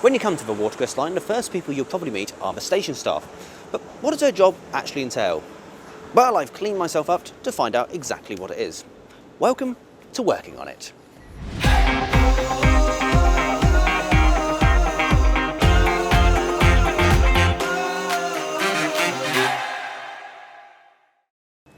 When you come to the Watercress line, the first people you'll probably meet are the station staff. But what does their job actually entail? Well, I've cleaned myself up to find out exactly what it is. Welcome to Working on It.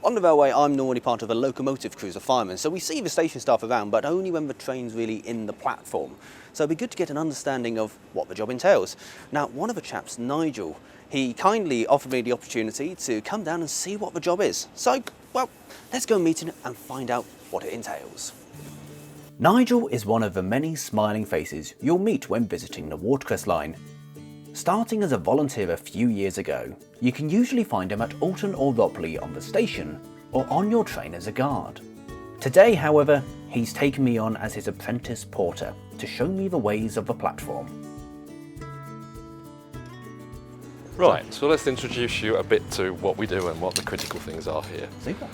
On the railway, I'm normally part of a locomotive crews of firemen, so we see the station staff around, but only when the train's really in the platform. So it'd be good to get an understanding of what the job entails. Now, one of the chaps, Nigel, he kindly offered me the opportunity to come down and see what the job is. So, well, let's go meet him and find out what it entails. Nigel is one of the many smiling faces you'll meet when visiting the Watercress line. Starting as a volunteer a few years ago, you can usually find him at Alton or Ropley on the station, or on your train as a guard. Today, however, he's taken me on as his apprentice porter to show me the ways of the platform. Right, so let's introduce you a bit to what we do and what the critical things are here. Super.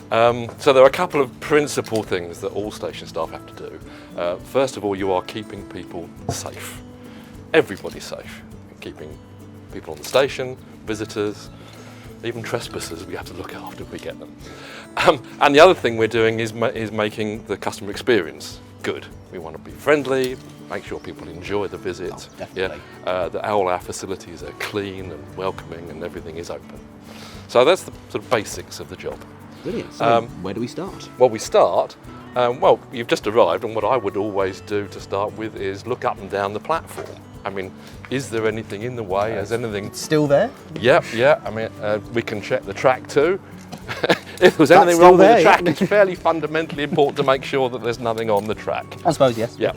So there are a couple of principal things that all station staff have to do. First of all, you are keeping people safe. Everybody's safe. Keeping people on the station, visitors, even trespassers we have to look after if we get them. And the other thing we're doing is making the customer experience good. We want to be friendly, make sure people enjoy the visit. Oh, definitely. That all our facilities are clean and welcoming and everything is open. So that's the sort of basics of the job. Brilliant. So where do we start? Well, we start, well, you've just arrived, and what I would always do to start with is look up and down the platform. I mean, is there anything in the way? Is anything still there? Yeah. I mean, we can check the track too. If there's anything wrong with the track, it's fairly fundamentally important to make sure that there's nothing on the track. I suppose, yes. Yeah.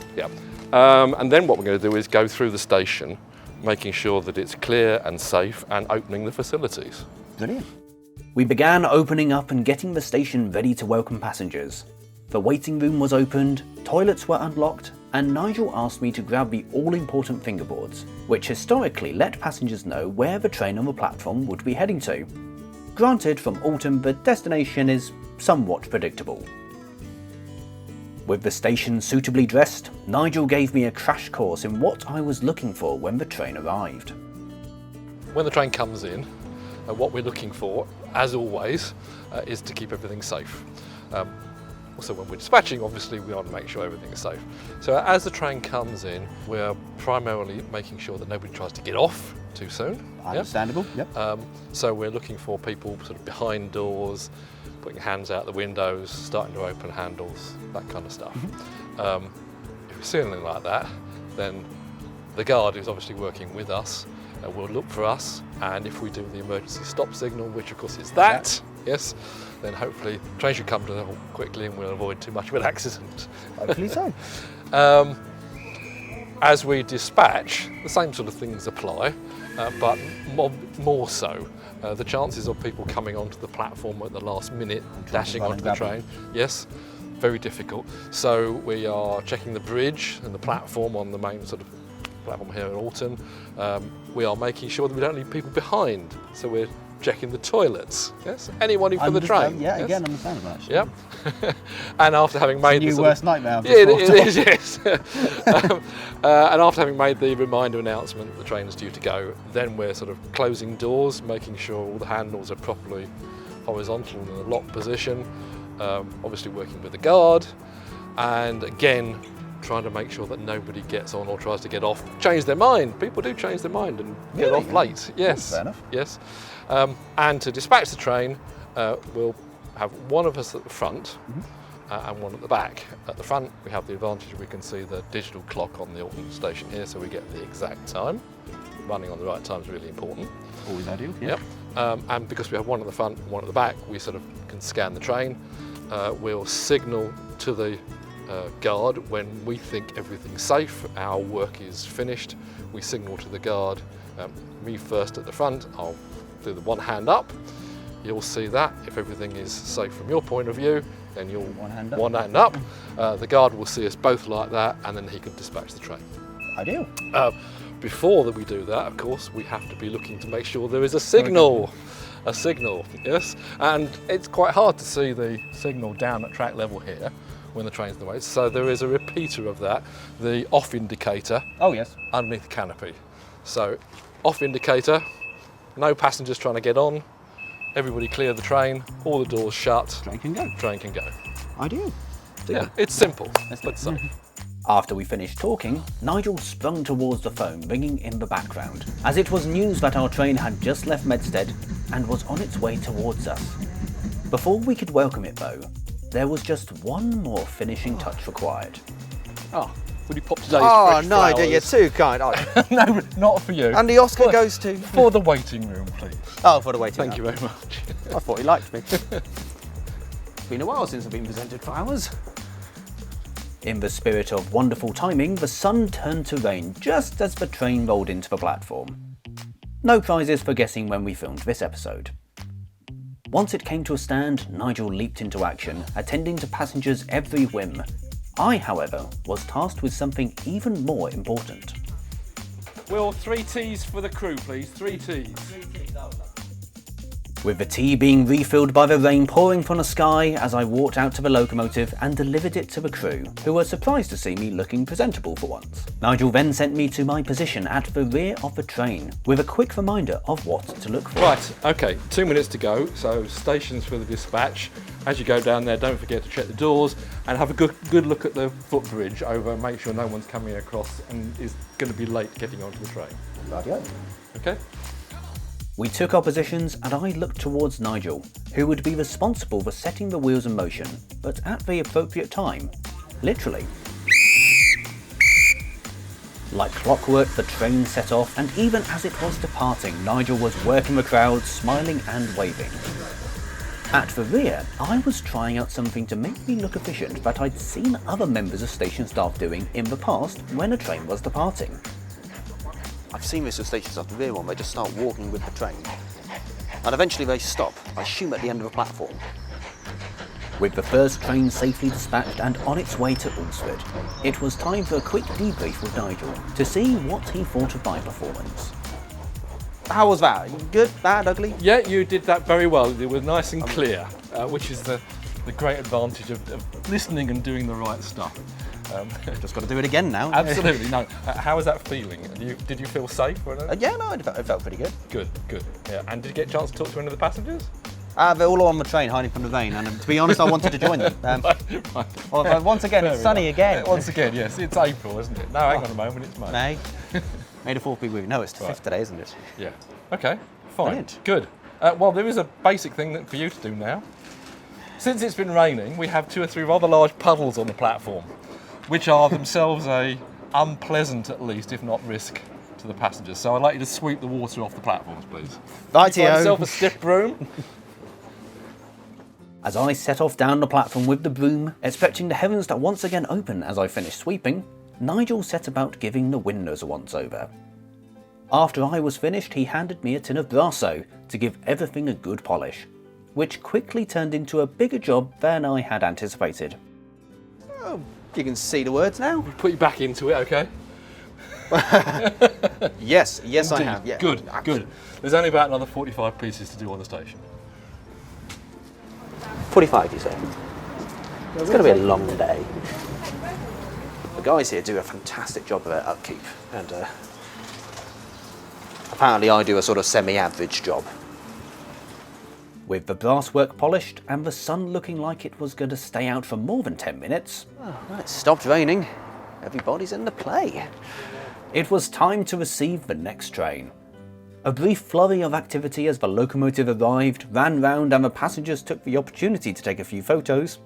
And then what we're going to do is go through the station, making sure that it's clear and safe, and opening the facilities. Brilliant. We began opening up and getting the station ready to welcome passengers. The waiting room was opened, toilets were unlocked, and Nigel asked me to grab the all-important fingerboards, which historically let passengers know where the train on the platform would be heading to. Granted, from Alton, the destination is somewhat predictable. With the station suitably dressed, Nigel gave me a crash course in what I was looking for when the train arrived. When the train comes in, what we're looking for, as always, is to keep everything safe. Also, when we're dispatching, obviously, we want to make sure everything is safe. So as the train comes in, we're primarily making sure that nobody tries to get off too soon. Understandable, yep. So we're looking for people sort of behind doors, putting hands out the windows, starting to open handles, that kind of stuff. If we see anything like that, then the guard, who's obviously working with us, will look for us, and if we do the emergency stop signal, which of course is that, yes, then hopefully the train should come to the halt quickly and we'll avoid too much of an accident. Hopefully so. As we dispatch, the same sort of things apply, but more so. The chances of people coming onto the platform at the last minute, dashing onto the train, yes, very difficult. So we are checking the bridge and the platform on the main sort of platform here at Alton. We are making sure that we don't leave people behind. So we're checking the toilets. Yes, anyone for the train. Yeah, yes? Again, understandable actually. Yeah. And after having made the worst nightmare. Yeah, it is. Yes. And after having made the reminder announcement that the train is due to go, then we're sort of closing doors, making sure all the handles are properly horizontal in a locked position. Obviously working with the guard, and again trying to make sure that nobody gets on or tries to get off, change their mind. People do change their mind and get off late. Yes. Fair enough. Yes. And to dispatch the train, we'll have one of us at the front and one at the back. At the front, we have the advantage we can see the digital clock on the Alton station here, so we get the exact time. Running on the right time is really important. Always ideal. Yeah. Yep. And because we have one at the front and one at the back, we sort of can scan the train. We'll signal to the guard when we think everything's safe, our work is finished. We signal to the guard, me first at the front, I'll do the one hand up. You'll see that. If everything is safe from your point of view, then you'll one hand up. The guard will see us both like that, and then he can dispatch the train. Ideal. Before that we do that, of course, we have to be looking to make sure there is a signal. Yes. And it's quite hard to see the signal down at track level here. when the train's in the way. So there is a repeater of that, the off indicator. Oh yes. Underneath the canopy. So off indicator, no passengers trying to get on, everybody clear the train, all the doors shut. Train can go. Train can go. Ideal. Yeah, it's simple, but safe. After we finished talking, Nigel sprung towards the phone, ringing in the background, as it was news that our train had just left Medstead and was on its way towards us. Before we could welcome it though, there was just one more finishing touch required. Oh, would you pop today's Oh, fresh Nigel, flowers? you're too kind. Oh. No, not for you. And the Oscar goes to... For the waiting room, please. Oh, for the waiting Thank room. you very much. I thought he liked me. It's been a while since I've been presented flowers. In the spirit of wonderful timing, the sun turned to rain just as the train rolled into the platform. No prizes for guessing when we filmed this episode. Once it came to a stand, Nigel leaped into action, attending to passengers' every whim. I, however, was tasked with something even more important. Will, 3 teas for the crew, please. 3 teas. With the tea being refilled by the rain pouring from the sky as I walked out to the locomotive and delivered it to the crew, who were surprised to see me looking presentable for once. Nigel then sent me to my position at the rear of the train, with a quick reminder of what to look for. Right, okay, 2 minutes to go, so stations for the dispatch. As you go down there, don't forget to check the doors and have a good look at the footbridge over, make sure no one's coming across and is going to be late getting onto the train. Radio. Okay? We took our positions and I looked towards Nigel, who would be responsible for setting the wheels in motion, but at the appropriate time, literally. Like clockwork, the train set off, and even as it was departing, Nigel was working the crowd, smiling and waving. At the rear, I was trying out something to make me look efficient that I'd seen other members of station staff doing in the past when a train was departing. I've seen this with stations at the rear one, they just start walking with the train. And eventually they stop, I assume at the end of a platform. With the first train safely dispatched and on its way to Alsford, it was time for a quick debrief with Nigel to see what he thought of my performance. How was that? Good, bad, ugly? Yeah, you did that very well. It was nice and clear, which is the great advantage of listening and doing the right stuff. Just got to do it again now. Absolutely, no. How was that feeling? Did you feel safe? Yeah, no, it felt pretty good. Good. Yeah. And did you get a chance to talk to any of the passengers? They're all on the train hiding from the rain, and to be honest, I wanted to join them. Right. Well, once again, it's sunny again. Once again, yes, it's April, isn't it? No, hang on a moment, it's May. May. May the 4th be with you. No, it's the 5th today, isn't it? Yeah. Okay, fine. Brilliant. Good. Well, there is a basic thing for you to do now. Since it's been raining, we have 2 or 3 rather large puddles on the platform, which are themselves unpleasant, at least, if not risk, to the passengers. So I'd like you to sweep the water off the platforms, please. Right, Find yourself a stiff broom. As I set off down the platform with the broom, expecting the heavens to once again open as I finished sweeping, Nigel set about giving the windows a once-over. After I was finished, he handed me a tin of Brasso to give everything a good polish, which quickly turned into a bigger job than I had anticipated. Oh, you can see the words now. Put you back into it, okay? Yes, Indeed. I have. Yeah. Good. There's only about another 45 pieces to do on the station. 45, you say? It's going to be a long day. The guys here do a fantastic job of their upkeep, and apparently I do a sort of semi-average job. With the brasswork polished and the sun looking like it was going to stay out for more than 10 minutes, it stopped raining. Everybody's in the play. It was time to receive the next train. A brief flurry of activity as the locomotive arrived, ran round, and the passengers took the opportunity to take a few photos.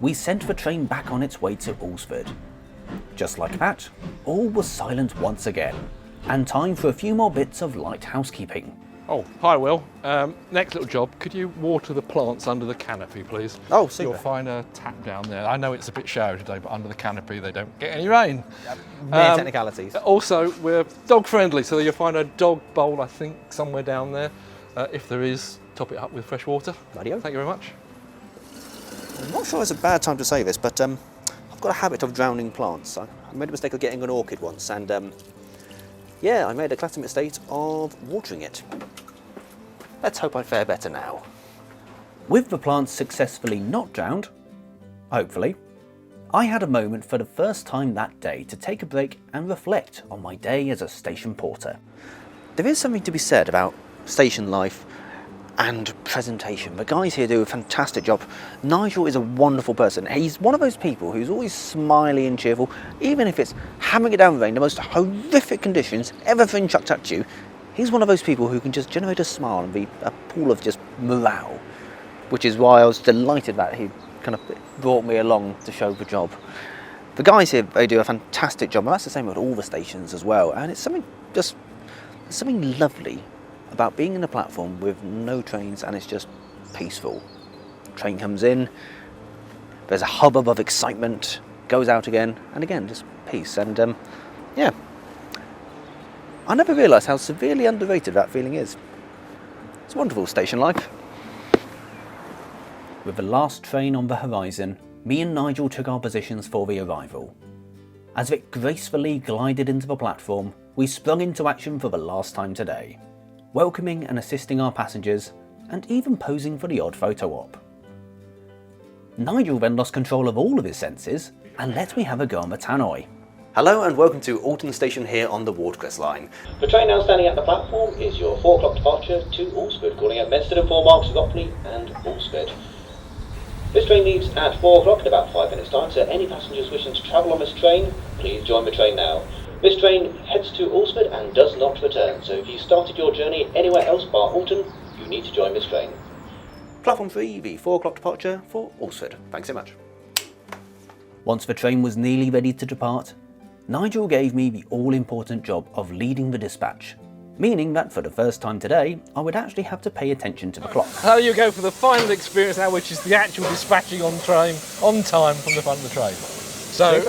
We sent the train back on its way to Alsford. Just like that, all was silent once again, and time for a few more bits of light housekeeping. Oh, hi Will. Next little job, could you water the plants under the canopy, please? Oh, super. You'll find a tap down there. I know it's a bit showery today, but under the canopy they don't get any rain. Mere technicalities. Also, we're dog friendly, so you'll find a dog bowl, I think, somewhere down there. If there is, top it up with fresh water. Radio. Thank you very much. I'm not sure it's a bad time to say this, but I've got a habit of drowning plants. I made a mistake of getting an orchid once, and yeah, I made a classic mistake of watering it. Let's hope I fare better now. With the plants successfully not drowned, hopefully, I had a moment for the first time that day to take a break and reflect on my day as a station porter. There is something to be said about station life and presentation. The guys here do a fantastic job. Nigel is a wonderful person. He's one of those people who's always smiley and cheerful, even if it's hammering it down with rain, the most horrific conditions, everything chucked at you. He's one of those people who can just generate a smile and be a pool of just morale, which is why I was delighted that he kind of brought me along to show the job. The guys here, they do a fantastic job, and that's the same with all the stations as well, and it's something lovely about being in a platform with no trains, and it's just peaceful. Train comes in, there's a hubbub of excitement, goes out again, and again, just peace. And yeah, I never realised how severely underrated that feeling is. It's wonderful station life. With the last train on the horizon, me and Nigel took our positions for the arrival. As it gracefully glided into the platform, we sprung into action for the last time today, welcoming and assisting our passengers, and even posing for the odd photo op. Nigel then lost control of all of his senses and let me have a go on the tannoy. Hello and welcome to Alton Station here on the Watercress line. The train now standing at the platform is your 4 o'clock departure to Alsford, calling at Medstead and 4 Marks, Ropley and Alsford. This train leaves at 4 o'clock in about 5 minutes time, so any passengers wishing to travel on this train, please join the train now. This train heads to Alsford and does not return, so if you started your journey anywhere else bar Alton, you need to join this train. Platform 3, the 4 o'clock departure for Alsford. Thanks so much. Once the train was nearly ready to depart, Nigel gave me the all-important job of leading the dispatch, meaning that for the first time today, I would actually have to pay attention to the clock. Now you go for the final experience now, which is the actual dispatching on time from the front of the train. So,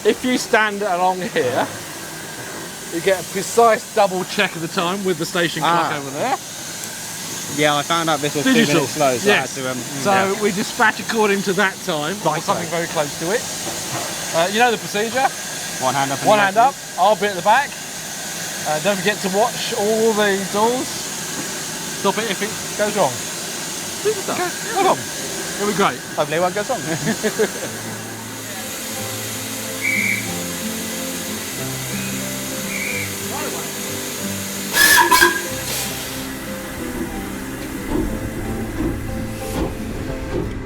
if you stand along here, you get a precise double check of the time with the station clock over there. Yeah, I found out this was Digital. 2 minutes slow, so Yes. I had to... We dispatch according to that time, or something very close to it. You know the procedure. One hand up. One hand up, I'll be at the back. Don't forget to watch all the doors. Stop it if it goes wrong. Okay, hold on. It'll be great. Hopefully it won't go wrong.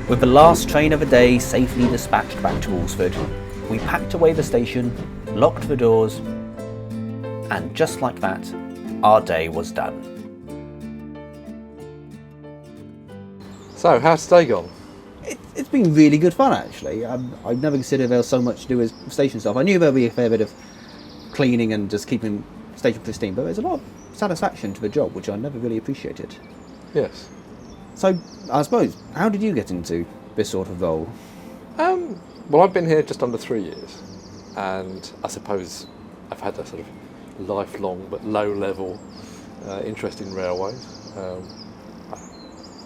With the last train of the day safely dispatched back to Alsford, we packed away the station, locked the doors, and just like that, our day was done. So, how's today gone? It's been really good fun actually. I've never considered there was so much to do with station stuff. I knew there'd be a fair bit of cleaning and just keeping the station pristine, but there's a lot of satisfaction to the job, which I never really appreciated. Yes. So, I suppose, how did you get into this sort of role? Well, I've been here just under 3 years, and I suppose I've had a sort of lifelong but low-level interest in railways.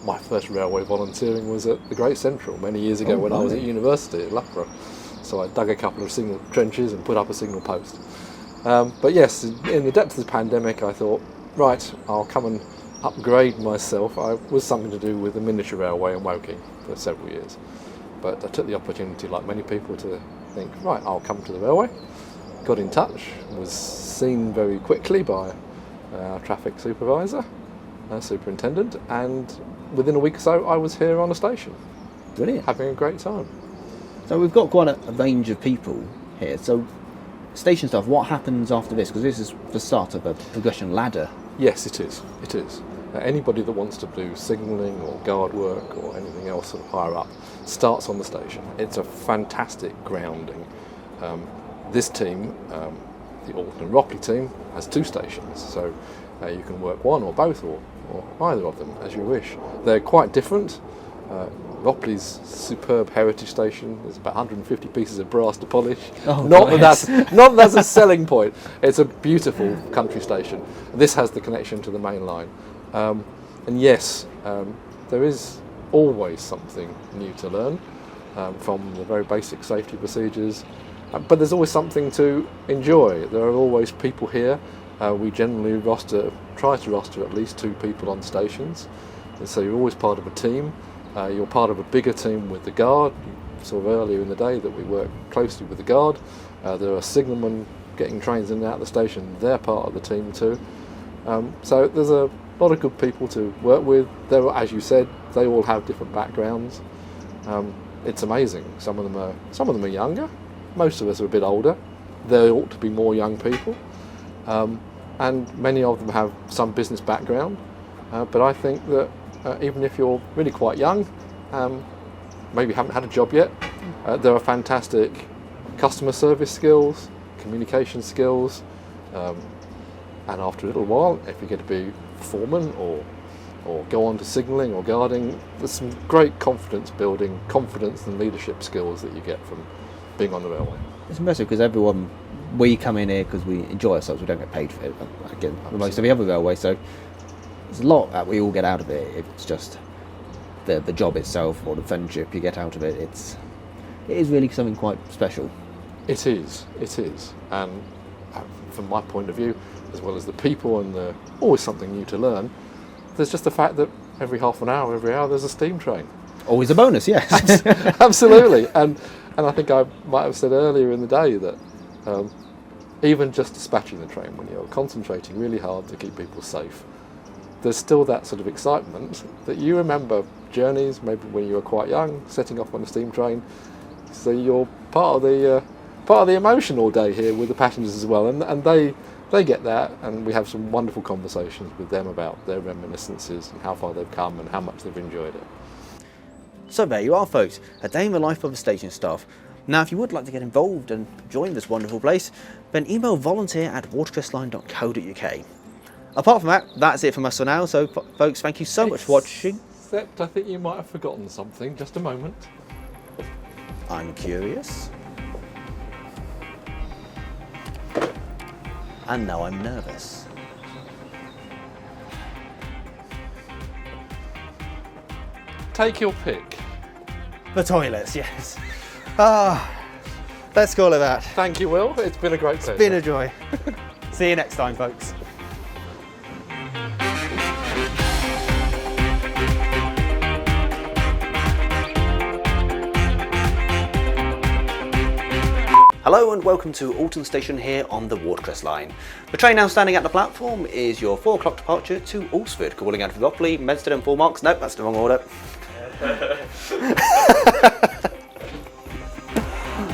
My first railway volunteering was at the Great Central many years ago when I was at university at Loughborough. So I dug a couple of signal trenches and put up a signal post. But yes, in the depths of the pandemic, I thought, right, I'll come and upgrade myself. I was something to do with the miniature railway in Woking for several years. But I took the opportunity, like many people, to think, right, I'll come to the railway. Got in touch, was seen very quickly by our traffic supervisor, superintendent, and within a week or so I was here on a station. Brilliant. Having a great time. So we've got quite a range of people here. So station stuff, what happens after this? Because this is the start of a progression ladder. Yes, it is. It is. Anybody that wants to do signalling or guard work or anything else sort of higher up starts on the station. It's a fantastic grounding. This team, the Alton and Ropley team, has 2 stations, so you can work one or both or either of them as you wish. They're quite different. Ropley's superb heritage station. There's about 150 pieces of brass to polish. Oh, not that that's a selling point. It's a beautiful country station. This has the connection to the main line. And yes, there is always something new to learn, from the very basic safety procedures, but there's always something to enjoy. There are always people here. We generally try to roster at least 2 people on stations, and so you're always part of a team. You're part of a bigger team with the guard. sort of earlier in the day that we work closely with the guard. There are signalmen getting trains in and out of the station. They're part of the team too. So there's a lot of good people to work with. There, as you said, they all have different backgrounds. It's amazing. Some of them are younger. Most of us are a bit older. There ought to be more young people, and many of them have some business background. But I think that even if you're really quite young, maybe haven't had a job yet, there are fantastic customer service skills, communication skills, and after a little while, if you get to be foreman or go on to signalling or guarding, there's some great confidence and leadership skills that you get from being on the railway. It's impressive because we come in here because we enjoy ourselves, we don't get paid for it, again, most of the other railway, so there's a lot that we all get out of it. If it's just the job itself or the friendship you get out of it, it is really something quite special. It is, and from my point of view, as well as the people and always something new to learn, there's just the fact that every half an hour, every hour, there's a steam train. Always a bonus, yes. Absolutely, and I think I might have said earlier in the day that even just dispatching the train, when you're concentrating really hard to keep people safe, there's still that sort of excitement that you remember journeys, maybe when you were quite young, setting off on a steam train. So you're part of the emotion all day here with the passengers as well, and they get that, and we have some wonderful conversations with them about their reminiscences and how far they've come and how much they've enjoyed it. So there you are, folks, a day in the life of a station staff. Now, if you would like to get involved and join this wonderful place, then email volunteer@watercressline.co.uk. Apart from that, that's it from us for now. So, folks, thank you so much for watching. Except I think you might have forgotten something. Just a moment. I'm curious. And now I'm nervous. Take your pick. The toilets, yes. Let's call it that. Thank you, Will. It's been a great pleasure. It's been a joy. See you next time, folks. Hello and welcome to Alton Station here on the Watercress line. The train now standing at the platform is your 4 o'clock departure to Alsford, calling out for Gopley, Medstead and 4 marks. Nope, that's the wrong order.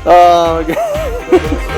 Oh, okay.